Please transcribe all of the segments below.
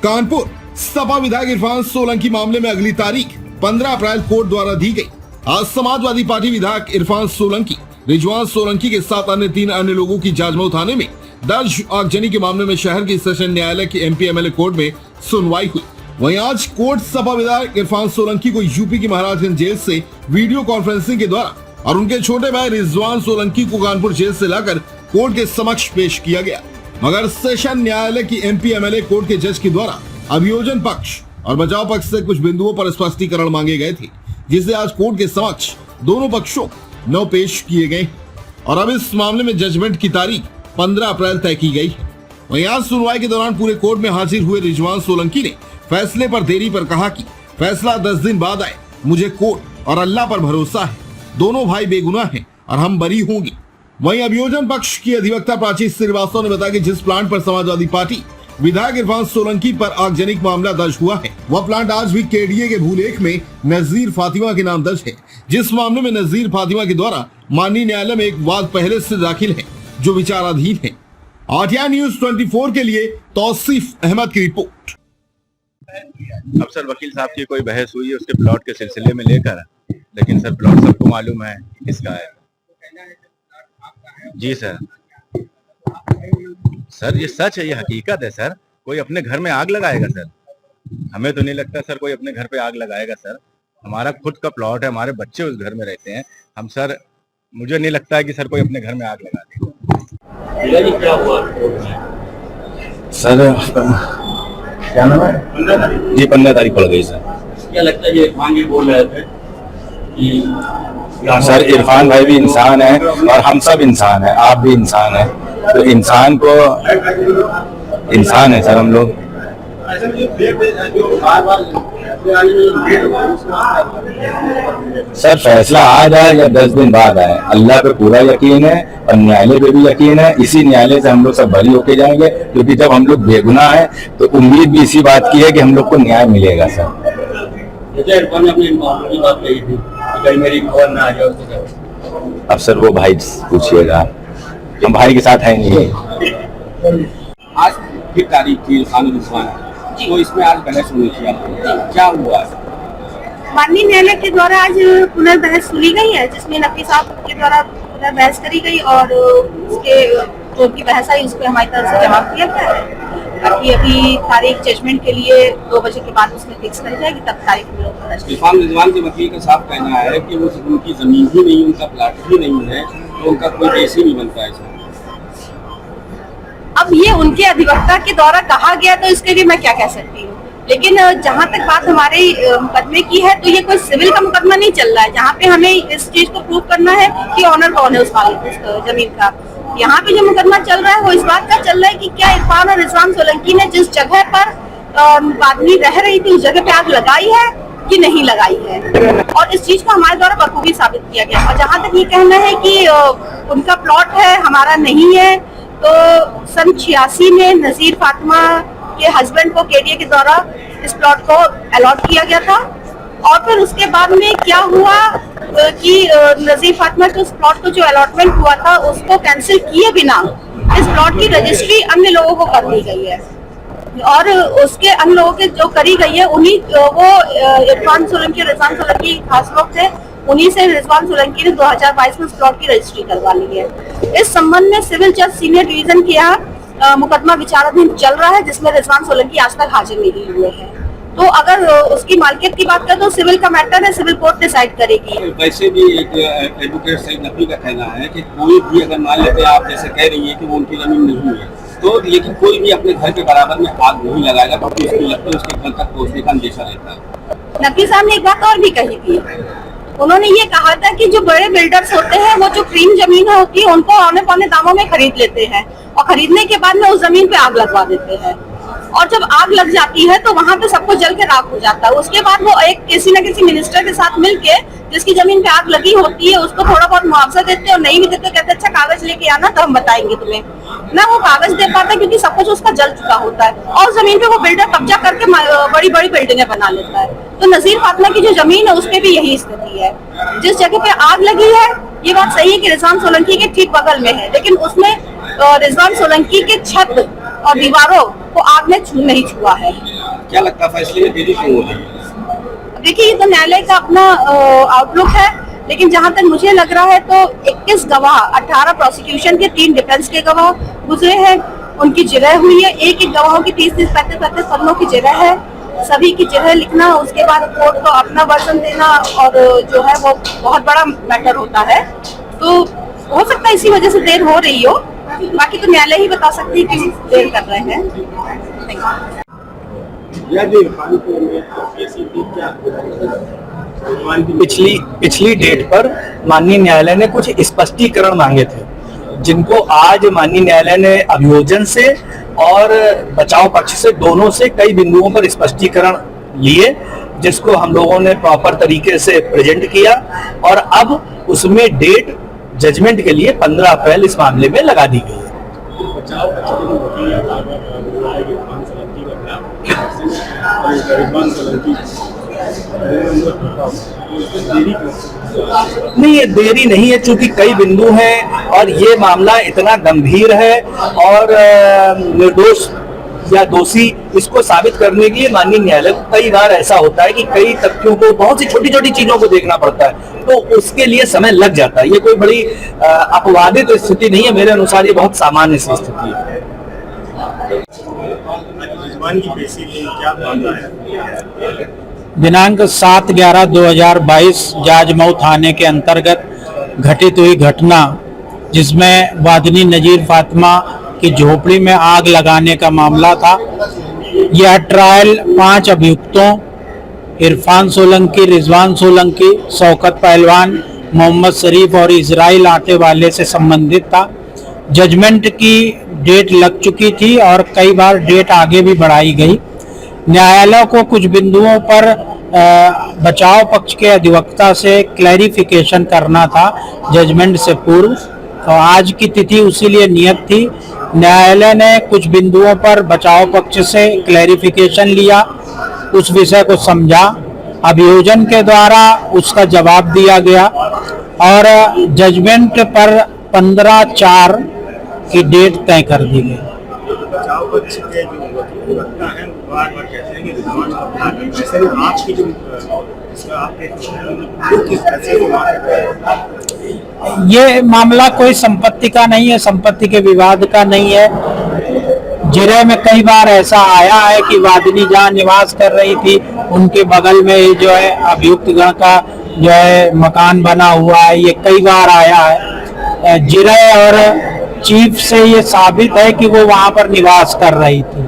कानपुर सपा विधायक इरफान सोलंकी मामले में अगली तारीख 15 अप्रैल कोर्ट द्वारा दी गई। आज समाजवादी पार्टी विधायक इरफान सोलंकी, रिजवान सोलंकी के साथ अन्य 3 अन्य लोगों की जाजमऊ थाने में दर्ज आगजनी के मामले में शहर की सेशन न्यायालय की एमपी एमएलए कोर्ट में सुनवाई हुई। वहीं आज कोर्ट सपा विधायक इरफान सोलंकी को यूपी की महाराजगंज जेल से वीडियो कॉन्फ्रेंसिंग के द्वारा और उनके छोटे भाई रिजवान सोलंकी को कानपुर जेल से लाकर कोर्ट के समक्ष पेश किया गया। मगर सेशन न्यायालय की एमपी एमएलए कोर्ट के जज के द्वारा अभियोजन पक्ष और बचाव पक्ष से कुछ बिंदुओं पर स्पष्टीकरण मांगे गए थे, जिसे आज कोर्ट के समक्ष दोनों पक्षों न पेश किए गए और अब इस मामले में जजमेंट की तारीख 15 अप्रैल तय की गई है। वहीं आज सुनवाई के दौरान पूरे कोर्ट में हाजिर हुए रिजवान सोलंकी ने फैसले पर देरी पर कहा कि फैसला 10 दिन बाद आए। मुझे कोर्ट और अल्लाह पर भरोसा है, दोनों भाई बेगुनाह हैं और हम बरी होंगे। वहीं अभियोजन पक्ष की अधिवक्ता प्राची श्रीवास्तव ने बताया कि जिस प्लांट पर समाजवादी पार्टी विधायक इरफान सोलंकी पर आगजनिक मामला दर्ज हुआ है, वह प्लांट आज भी केडीए के भूलेख में नजीर फातिमा के नाम दर्ज है। जिस मामले में नजीर फातिमा के द्वारा माननीय न्यायालय में एक वाद पहले से दाखिल है जो विचाराधीन है। आठिया न्यूज 24 के लिए तौसीफ अहमद की रिपोर्ट। अफसर वकील साहब की कोई बहस हुई है उसके प्लॉट के सिलसिले में लेकर, लेकिन सर प्लॉट सबको मालूम है किसका है। जी सर, सर ये सच है, ये हकीकत है सर। कोई अपने घर में आग लगाएगा सर? हमें तो नहीं लगता सर कोई अपने घर पे आग लगाएगा सर। हमारा खुद का प्लॉट है, हमारे बच्चे उस घर में रहते हैं। हम सर, मुझे नहीं लगता है कि सर कोई अपने घर में आग लगा देगा। क्या हुआ सर क्या नाम है जी? 15 तारीख पड़ गई सर। क्या लगता है ये इरफान जी बोल रहे थे कि सर इरफान भाई भी इंसान है और हम सब इंसान है, आप भी इंसान है, तो इंसान को इंसान है सर हम लोग। सर फैसला आज आए या 10 दिन बाद आए, अल्लाह पे पूरा यकीन है और न्यायालय पे भी यकीन है। इसी न्यायालय से हम लोग सब बरी होके जाएंगे, क्योंकि जब हम लोग बेगुनाह है तो उम्मीद भी इसी बात की है कि हम लोग को न्याय मिलेगा सर। इरफान ने अपनी की बात कही थी कि मेरी खबर ना आ जाए। अब सर वो भाई पूछिएगा, हम भाई के साथ है नहीं। आज की तारीख थी इरफान तो इसमें आज बहस हुई थी, क्या हुआ? माननीय न्यायालय के द्वारा आज पुनर्बहस सुनी गई है, जिसमें नकवी साहब के द्वारा पुनर्बहस करी गई और उसके जो की बहस आई उसको हमारी तरफ से जवाब दिया गया है। बाकी अभी तारीख जजमेंट के लिए 2 बजे के बाद उसमें फिक्स कर जाएगी, तब तारीख इरफान रिजवान के वकील का साफ कहना है कि वो उनकी जमीन ही नहीं, उनका प्लाट भी नहीं है, तो उनका कोई केस ही नहीं बनता है। अब ये उनके अधिवक्ता के द्वारा कहा गया तो इसके लिए मैं क्या कह सकती हूँ, लेकिन जहाँ तक बात हमारे मुकदमे की है तो ये कोई सिविल का मुकदमा नहीं चल रहा है, जहाँ पे हमें इस चीज को प्रूव करना है कि ऑनर कौन है उस मालिक जमीन का। यहाँ पे जो मुकदमा चल रहा है वो इस बात का चल रहा है कि क्या इरफान और रिजवान सोलंकी ने जिस जगह पर आदमी रह रही थी उस जगह पे आग लगाई है कि नहीं लगाई है, और इस चीज को हमारे द्वारा बखूबी साबित किया गया। और जहाँ तक ये कहना है कि उनका प्लॉट है हमारा नहीं है, तो सन 86 में नजीर फातिमा के हस्बैंड को केडीए के द्वारा इस प्लॉट को अलॉट किया गया था, और फिर उसके बाद में क्या हुआ कि नजीर फातिमा के उस प्लॉट को जो अलॉटमेंट हुआ था उसको कैंसिल किए बिना इस प्लॉट की रजिस्ट्री अन्य लोगों को कर दी गई है, और उसके अन्य लोगों के जो करी गई है उन्हीं वो इरफान सोलंकी, रिजवान सोलंकी खास लोग थे, उन्हीं से रिजवान सोलंकी ने 2022 में उस प्लॉट की रजिस्ट्री करवा ली है। इस संबंध में सिविल जज सीनियर डिवीजन के यहाँ मुकदमा विचाराधीन चल रहा है, जिसमें रिजवान सोलंकी आज तक हाजिर नहीं हुए हैं। तो अगर उसकी मालिकियत की बात करें तो सिविल का मैटर है, सिविल कोर्ट डिसाइड करेगी। वैसे भी एक एडवोकेट सईद नकवी का कहना है कि कोई भी अगर मान लेते आप जैसे कह रही है कि वो उनकी जमीन नहीं है, तो लेकिन कोई भी अपने घर के बराबर में आग नहीं लगाएगा, क्योंकि उसकी लगता है उसके घर तक पहुँचने का अंदेशा रहता है। नकवी साहब ने एक बात और भी कही थी, उन्होंने ये कहा था कि जो बड़े बिल्डर्स होते हैं वो जो क्रीम जमीन होती है उनको औने पौने दामों में खरीद लेते हैं और खरीदने के बाद में उस जमीन पे आग लगवा देते हैं, और जब आग लग जाती है तो वहां पे सबको जल के राख हो जाता है। उसके बाद वो एक किसी न किसी मिनिस्टर के साथ मिलके जिसकी जमीन पे आग लगी होती है उसको थोड़ा बहुत मुआवजा देते हैं, और नहीं भी देते कहते अच्छा कागज लेके आना तो हम बताएंगे तुम्हें। ना वो कागज दे पाता क्योंकि सब कुछ उसका जल चुका होता है, और जमीन पे वो बिल्डर कब्जा करके बड़ी बड़ी बिल्डिंगें बना लेता है। तो नजीर फातिमा की जो जमीन है उसपे भी यही स्थिति है। जिस जगह पे आग लगी है ये बात सही है कि रिजवान सोलंकी के ठीक बगल में है, लेकिन उसमें रिजवान सोलंकी के छत और दीवारों को आग ने नहीं छुआ है। क्या लगता है फैसले में देरी क्यों हो रही है? देखिए, ये तो न्यायालय का अपना आउटलुक है, लेकिन जहां तक मुझे लग रहा है तो 21 गवाह, 18 प्रोसिक्यूशन के, 3 डिफेंस के गवाह गुजरे हैं, उनकी जिरह हुई है। एक गवाहों की 30-30, 35-35 पन्नों की जिरह है। सभी की जिरह लिखना, उसके बाद कोर्ट को अपना वर्जन देना, और जो है वो बहुत बड़ा मैटर होता है। तो हो सकता है इसी वजह से देर हो रही हो, बाकी तो न्यायालय ही बता सकती है कि देर कर रहे हैं। Thank you. पिछली डेट पर माननीय न्यायालय ने कुछ स्पष्टीकरण मांगे थे, जिनको आज माननीय न्यायालय ने अभियोजन से और बचाव पक्ष से, दोनों से कई बिंदुओं पर स्पष्टीकरण लिए, जिसको हम लोगों ने प्रॉपर तरीके से प्रेजेंट किया, और अब उसमें डेट जजमेंट के लिए 15 अप्रैल इस मामले में लगा दी गई है। नहीं, ये देरी नहीं है, चूंकि कई बिंदु हैं और ये मामला इतना गंभीर है, और निर्दोष या दोषी इसको साबित करने के लिए माननीय न्यायालय को कई बार ऐसा होता है कि कई तथ्यों को, बहुत सी छोटी छोटी चीजों को देखना पड़ता है, तो उसके लिए समय लग जाता है। ये कोई बड़ी अपवादित स्थिति नहीं है, मेरे अनुसार ये बहुत सामान्य सी स्थिति है। दिनांक 7/11/2022 जाजमऊ थाने के अंतर्गत घटित हुई घटना, जिसमें वादनी नजीर फातिमा की झोपड़ी में आग लगाने का मामला था। यह ट्रायल 5 अभियुक्तों इरफान सोलंकी, रिजवान सोलंकी, शौकत पहलवान, मोहम्मद शरीफ और इजराइल आटे वाले से संबंधित था। जजमेंट की डेट लग चुकी थी और कई बार डेट आगे भी बढ़ाई गई। न्यायालय को कुछ बिंदुओं पर बचाव पक्ष के अधिवक्ता से क्लैरिफिकेशन करना था जजमेंट से पूर्व, तो आज की तिथि उसी लिए नियत थी। न्यायालय ने कुछ बिंदुओं पर बचाव पक्ष से क्लैरिफिकेशन लिया, उस विषय को समझा, अभियोजन के द्वारा उसका जवाब दिया गया, और जजमेंट पर 15/4 की डेट तय कर दी गई। ये मामला कोई संपत्ति का नहीं है, संपत्ति के विवाद का नहीं है। जिले में कई बार ऐसा आया है कि वादिनी जहाँ निवास कर रही थी उनके बगल में जो है अभियुक्त गण का जो है मकान बना हुआ है, ये कई बार आया है। जिले और चीफ से ये साबित है कि वो वहां पर निवास कर रही थी,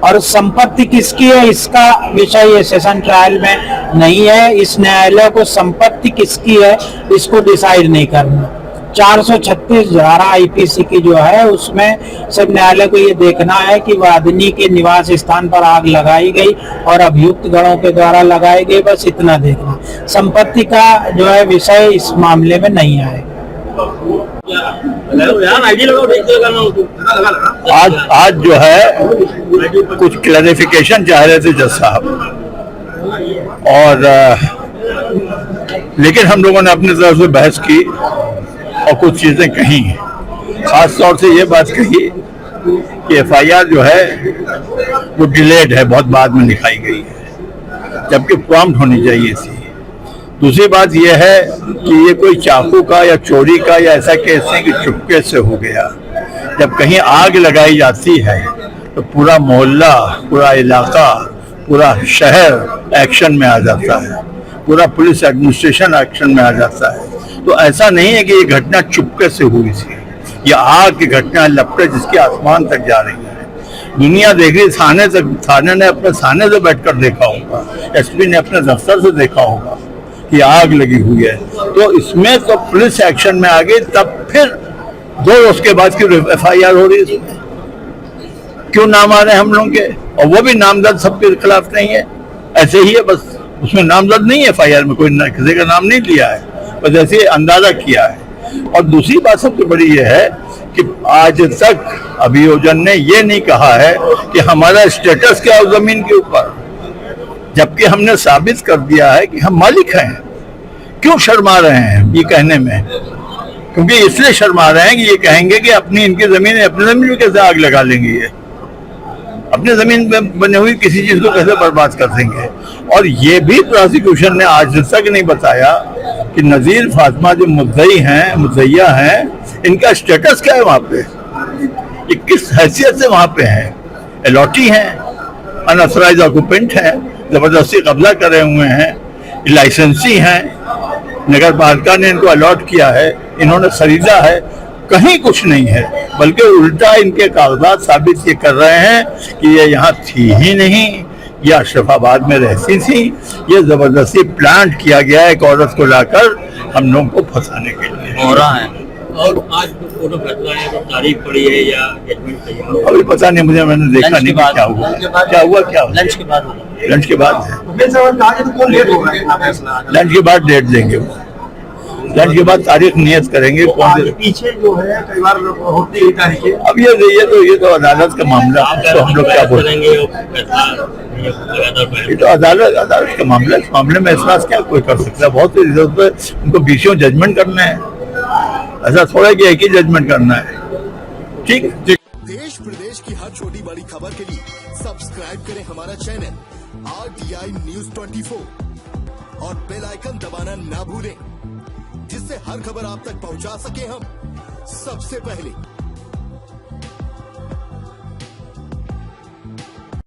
और संपत्ति किसकी है इसका विषय ये सेशन ट्रायल में नहीं है। इस न्यायालय को संपत्ति किसकी है इसको डिसाइड नहीं करना। 436 धारा आईपीसी की जो है उसमें सब न्यायालय को ये देखना है कि वादिनी के निवास स्थान पर आग लगाई गई और अभियुक्त गणों के द्वारा लगाई गई, बस इतना देखना। संपत्ति का जो है विषय इस मामले में नहीं आएगा। आज जो है कुछ क्लैरिफिकेशन चाह रहे थे जज साहब, और लेकिन हम लोगों ने अपनी तरफ से बहस की और कुछ चीजें कही। खास तौर से ये बात कही कि एफआईआर जो है वो डिलेड है, बहुत बाद में लिखाई गई है, जबकि प्रॉम्प्ट होनी चाहिए थी। दूसरी बात यह है कि ये कोई चाकू का या चोरी का या ऐसा केस नहीं कि चुपके से हो गया। जब कहीं आग लगाई जाती है तो पूरा मोहल्ला, पूरा इलाका, पूरा शहर एक्शन में आ जाता है, पूरा पुलिस एडमिनिस्ट्रेशन एक्शन में आ जाता है। तो ऐसा नहीं है कि ये घटना चुपके से हुई थी, ये आग की घटना लपटे जिसके आसमान तक जा रही है। दुनिया देख रही, थाने ने अपने थाने से बैठकर देखा होगा, एसपी ने अपने दफ्तर से देखा होगा कि आग लगी हुई है। तो इसमें तो पुलिस एक्शन में आ गई, तब फिर 2 रोज के बाद की एफआईआर हो रही है। इसमें क्यों नाम आ रहे हैं हम लोग के, और वो भी नामजद सबके खिलाफ नहीं है, ऐसे ही है बस। उसमें नामजद नहीं है एफआईआर में, कोई किसी का नाम नहीं लिया है, बस ऐसे अंदाजा किया है। और दूसरी बात सबसे बड़ी ये है कि आज तक अभियोजन ने ये नहीं कहा है कि हमारा स्टेटस क्या है जमीन के ऊपर, जबकि हमने साबित कर दिया है कि हम मालिक हैं। क्यों शर्मा रहे हैं ये कहने में? क्योंकि इसलिए शर्मा रहे हैं कि ये कहेंगे कि अपनी इनकी जमीन है, अपनी जमीन में कैसे आग लगा लेंगे ये। अपने जमीन में बने हुई किसी चीज को कैसे बर्बाद कर देंगे। और ये भी प्रोसिक्यूशन ने आज तक नहीं बताया कि नजीर फातिमा जो मुद्दइया हैं, इनका स्टेटस क्या है वहां पे, ये किस हैसियत से वहां पे हैं। अलॉटी हैं, अनऑथराइज्ड ऑक्यूपेंट हैं, जबरदस्ती कब्जा करे हुए हैं, लाइसेंसी हैं, नगर पालिका ने इनको अलॉट किया है, इन्होंने खरीदा है, कहीं कुछ नहीं है। बल्कि उल्टा इनके कागजात साबित ये कर रहे हैं कि ये यहाँ थी ही नहीं, ये अशरफाबाद में रहती थी। ये जबरदस्ती प्लांट किया गया है एक औरत को लाकर हम लोगों को फंसाने के लिए हो रहा है। और आज दोनों फैसला है तो तारीख पड़ी है या जजमेंट तैयार? अभी पता नहीं, मुझे मैंने देखा नहीं कि क्या हुआ। लंच के बाद लंच के बाद लंच के बाद डेट देंगे वो। लंच के बाद तारीख नियत करेंगे कौन से पीछे जो है कई बार होती है तारीखें। अब ये तो अदालत का मामला, तो हम लोग क्या बोलेंगे, ये तो अदालत का मामला। इस मामले में ऐसा क्या कोई कर सकता है। बहुत सी जरूरत है, उनको बीचों जजमेंट करना है, ऐसा थोड़ा कि एक ही जजमेंट करना है। ठीक। देश प्रदेश की हर छोटी बड़ी खबर के लिए सब्सक्राइब करें हमारा चैनल RTI News 24 और बेल आइकन दबाना ना भूलें, जिससे हर खबर आप तक पहुंचा सके हम सबसे पहले।